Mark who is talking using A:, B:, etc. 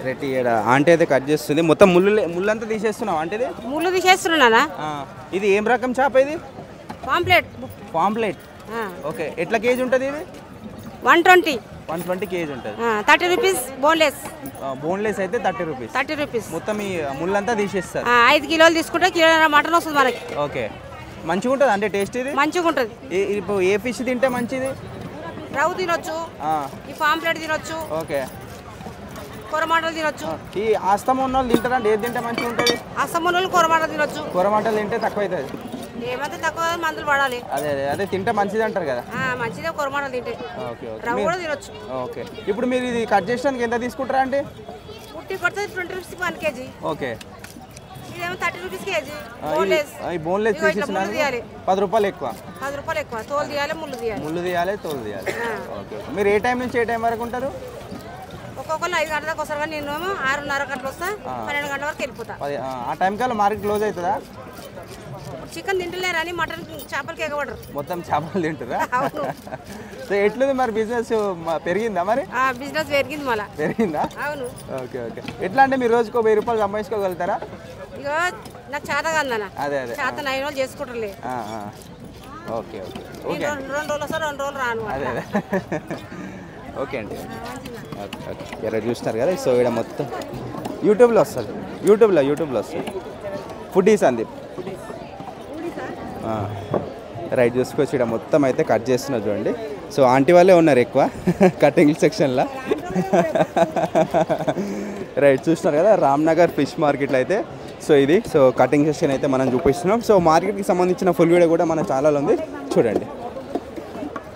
A: రెట్టి aunty అయితే cut చేస్తుంది మొత్తం ముళ్ళంతా తీసేస్తున్నావు అంటే
B: ముళ్ళు తీసేస్తున్నా.
A: ఇది ఏం రకం చేప ఇది? పాంప్లెట్. ఓకే, ఎట్లా కేజీ ఉంటుంది ఇది?
B: 120
A: కేజీ ఉంటుంది.
B: 30 రూపీస్
A: బోన్లెస్ అయితే 30 రూపీస్. మొత్తం ఈ ముళ్ళంతా తీసేస్తారు.
B: 5 కిలోలు తీసుకుంటే కిలో మటన్ వస్తుంది మనకి.
A: ఓకే, మంచిగా ఉంటుంది అంటే టేస్ట్ ఇది?
B: మంచిగా ఉంటుంది.
A: ఇప్పుడు ఏ ఫిష్ తింటే మంచిది?
B: రవ్వు తినొచ్చు, ఈ పాంప్లెట్ తినొచ్చు,
A: ఓకే,
B: కొరమాటలు తినొచ్చు.
A: ఈ ఆస్తమా ఉన్న వాళ్ళు తింటారంటే ఏది తింటే మంచిగా ఉంటుంది?
B: ఆస్తమా ఉన్న వాళ్ళు కొరమాటలు తినొచ్చు.
A: కొరమాటలు తింటే తక్కువ అవుతుంది.
B: ఏమైతే తక్కువ మందులు పడాలి.
A: అదే తింటే మంచిది అంటారు కదా.
B: మంచిదే కొరమాటలు తింటే.
A: ఓకే,
B: రవ్వు కూడా తినొచ్చు.
A: ఓకే, ఇప్పుడు మీరు ఇది కట్ చేసినందుకు ఎంత తీసుకుంటారా అండి?
B: పుట్టి కొడితే 20 రూపీస్ 1 కేజీ.
A: ఓకే,
B: ఇదేమో 30 రూపీస్ కేజీ.
A: బోన్లెస్ తీసేసినాను 10 రూపాయలు ఎక్కువ.
B: 10 రూపాయలు ఎక్కువ. తోలు తీయాలి, ముళ్ళు
A: తీయాలి, తోలు తీయాలి. ఓకే, మీరు ఏ టైం నుంచి ఏ టైం వరకు ఉంటారు?
B: ఒక్కొక్కరు 5 గంటల దాకా వస్తారు, కానీ నేను 6:30 గంటలు వస్తా, 12 గంటల వరకు వెళ్ళిపోతా.
A: ఆ టైం కల్లా మార్కెట్ క్లోజ్ అవుతుందా?
B: చికెన్ తింటలేరని మటన్ చేపలకి ఎగబడరు,
A: మొత్తం చేపలు తింటారా? సో ఎట్లుంది మరి బిజినెస్? పెరిగిందా మరి?
B: బిజినెస్ పెరిగింది మళ్ళీ.
A: పెరిగిందా?
B: అవును.
A: ఓకే, ఎట్లా అంటే మీరు రోజుకు 1000 రూపాయలు సంపాదించుకోగలుగుతారా?
B: ఇక నాకు చేత కాదన్న.
A: అదే
B: చేత 9 రోజులు చేసుకుంటారులే.
A: ఓకే,
B: 2 రోజులు వస్తా, 2 రోజులు రాను.
A: అదే ఓకే అండి. ఓకే, చూస్తున్నారు కదా. సో ఇక్కడ మొత్తం యూట్యూబ్లో వస్తుంది. యూట్యూబ్లో వస్తుంది. Food Sandeep right. చూసుకొచ్చి ఇక్కడ మొత్తం అయితే కట్ చేస్తున్నారు చూడండి. సో ఆంటీ వాళ్ళే ఉన్నారు ఎక్కువ కటింగ్ సెక్షన్లో. రైట్, చూస్తున్నారు కదా రామ్నగర్ ఫిష్ మార్కెట్లో అయితే. సో ఇది కటింగ్ సెక్షన్ అయితే మనం చూపిస్తున్నాం. సో మార్కెట్కి సంబంధించిన ఫుల్ వీడియో కూడా మన ఛానల్ ఉంది, చూడండి.